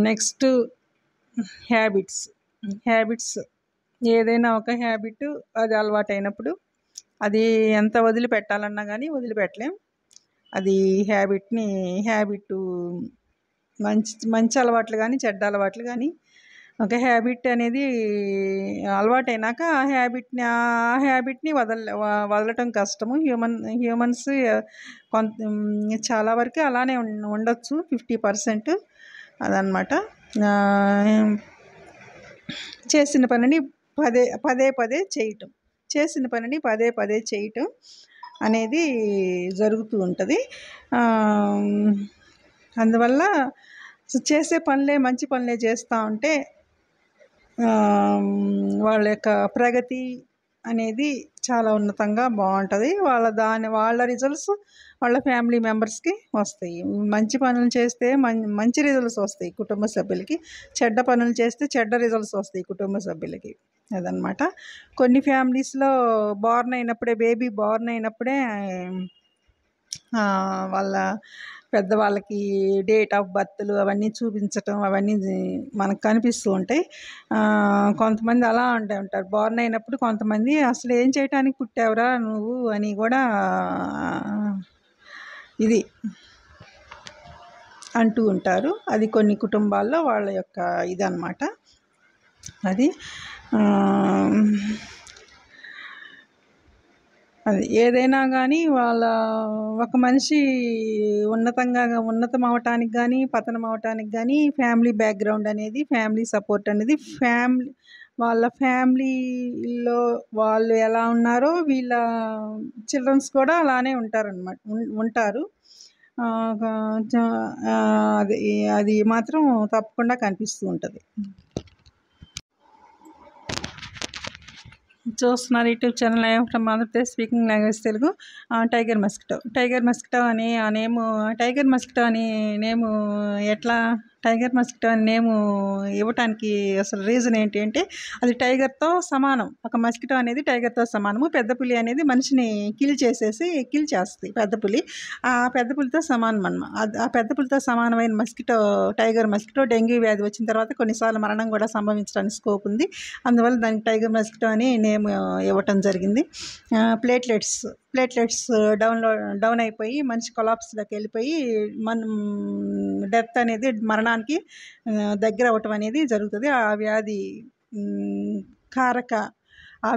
Next habits ఏదైనా ఒక habit అది అలవాటైనప్పుడు అది ఎంత వదిలిపెట్టాలన్నా కానీ వదిలిపెట్టలేం. అది హ్యాబిట్ మంచి మంచి అలవాట్లు కానీ చెడ్డ అలవాట్లు కానీ ఒక హ్యాబిట్ అనేది అలవాటైనాక ఆ హ్యాబిట్ని వదలటం కష్టము. హ్యూమన్స్ కొంత చాలా వరకు అలానే ఉండొచ్చు, 50% అదనమాట. చేసిన పనిని పదే పదే చేయటం అనేది జరుగుతూ ఉంటుంది. అందువల్ల చేసే పనులే మంచి పనులే చేస్తూ ఉంటే వాళ్ళ యొక్క ప్రగతి అనేది చాలా ఉన్నతంగా బాగుంటుంది. వాళ్ళ రిజల్ట్స్ వాళ్ళ ఫ్యామిలీ మెంబర్స్కి వస్తాయి. మంచి పనులు చేస్తే మంచి రిజల్ట్స్ వస్తాయి కుటుంబ సభ్యులకి, చెడ్డ పనులు చేస్తే చెడ్డ రిజల్ట్స్ వస్తాయి కుటుంబ సభ్యులకి. అదనమాట. కొన్ని ఫ్యామిలీస్లో బేబీ బార్న్ అయినప్పుడే వాళ్ళ పెద్దవాళ్ళకి డేట్ ఆఫ్ బర్త్లు అవన్నీ చూపించటం అవన్నీ మనకు కనిపిస్తూ ఉంటాయి. కొంతమంది అలా ఉంటారు. బార్న్ అయినప్పుడు కొంతమంది అసలు ఏం చేయటానికి పుట్టావురా నువ్వు అని కూడా ఇది అంటూ ఉంటారు. అది కొన్ని కుటుంబాల్లో వాళ్ళ యొక్క ఇదన్నమాట. అది ఏదైనా కానీ ఒక మనిషి ఉన్నతం అవటానికి కానీ పతనం అవటానికి కానీ ఫ్యామిలీ బ్యాక్గ్రౌండ్ అనేది, ఫ్యామిలీ సపోర్ట్ అనేది, వాళ్ళ ఫ్యామిలీలో వాళ్ళు ఎలా ఉన్నారో వీళ్ళ చిల్డ్రన్స్ కూడా అలానే ఉంటారు. అది మాత్రం తప్పకుండా కనిపిస్తూ ఉంటుంది. చూస్తున్నారు YouTube channel I'm from Andhra Pradesh speaking language Telugu. Tiger mosquito అనే నేము ఎట్లా టైగర్ మస్కిటో అనే నేము ఇవ్వటానికి అసలు రీజన్ ఏంటి అంటే అది టైగర్తో సమానం. ఒక మస్కిటో అనేది టైగర్తో సమానము. పెద్ద పులి అనేది మనిషిని కిల్ చేస్తుంది. పెద్ద పులి ఆ పెద్ద పులితో సమానం అన్నమాట. ఆ పెద్ద పులితో సమానమైన టైగర్ మస్కిటో డెంగ్యూ వ్యాధి వచ్చిన తర్వాత కొన్నిసార్లు మరణం కూడా సంభవించడానికి స్కోప్ ఉంది. అందువల్ల దానికి టైగర్ మస్కిటో అని నేమ్ ఇవ్వటం జరిగింది. ప్లేట్లెట్స్ డౌన్ అయిపోయి మనిషి కొలాప్స్లోకి వెళ్ళిపోయి డెత్ అనేది మరణానికి దగ్గర అవ్వటం అనేది జరుగుతుంది. ఆ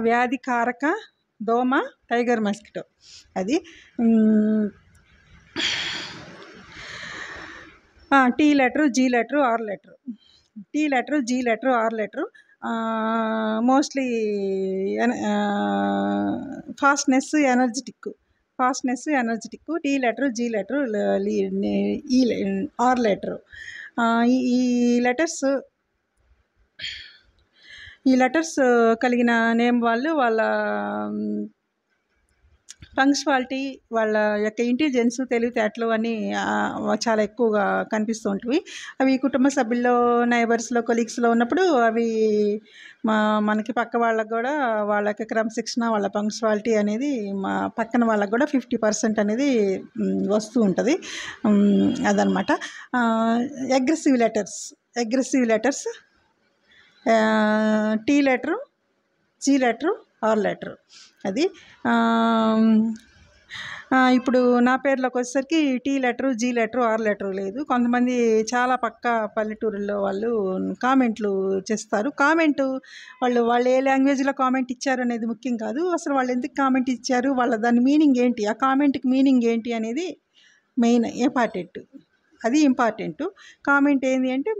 వ్యాధి కారక దోమ టైగర్ మస్కిటో. అది T letter, G letter, R letter. Mostly fastness energetic, T letter, G letter, R letter. ఈ లెటర్స్ కలిగిన నేమ్ వాళ్ళ పంక్చువాలిటీ, వాళ్ళ యొక్క ఇంటెలిజెన్స్, తెలివితేటలు అన్నీ చాలా ఎక్కువగా కనిపిస్తూ ఉంటాయి. అవి కుటుంబ సభ్యుల్లో, నైబర్స్లో, కొలీగ్స్లో ఉన్నప్పుడు అవి మనకి పక్క వాళ్ళకు కూడా వాళ్ళ యొక్క క్రమశిక్షణ, వాళ్ళ పంక్చువాలిటీ అనేది పక్కన వాళ్ళకు కూడా 50% అనేది వస్తూ ఉంటుంది. అదనమాట. Aggressive letters T letter, G letter, R letter. అది ఇప్పుడు నా పేరులోకి వచ్చేసరికి T letter, G letter, R letter లేదు. కొంతమంది చాలా పక్క పల్లెటూరుల్లో వాళ్ళు కామెంట్లు చేస్తారు. వాళ్ళు ఏ లాంగ్వేజ్లో కామెంట్ ఇచ్చారు అనేది ముఖ్యం కాదు. అసలు వాళ్ళు ఎందుకు కామెంట్ ఇచ్చారు, దాని మీనింగ్ ఏంటి, ఆ కామెంట్కి మీనింగ్ ఏంటి అనేది మెయిన్ ఇంపార్టెంట్. కామెంట్ ఏంటి అంటే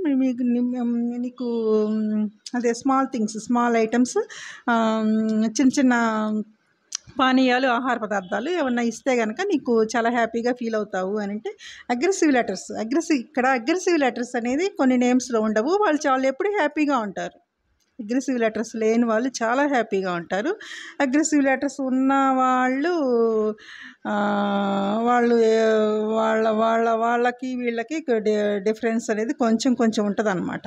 నీకు అదే స్మాల్ ఐటమ్స్, చిన్న చిన్న పానీయాలు, ఆహార పదార్థాలు ఏమన్నా ఇస్తే కనుక నీకు చాలా హ్యాపీగా ఫీల్ అవుతావు అని అంటే అగ్రెసివ్ లెటర్స్ అనేది కొన్ని నేమ్స్లో ఉండవు. వాళ్ళు ఎప్పుడు హ్యాపీగా ఉంటారు. అగ్రెసివ్ లెటర్స్ లేని వాళ్ళు చాలా హ్యాపీగా ఉంటారు. అగ్రెసివ్ లెటర్స్ ఉన్న వాళ్ళకి వీళ్ళకి డిఫరెన్స్ అనేది కొంచెం ఉంటుంది అన్నమాట.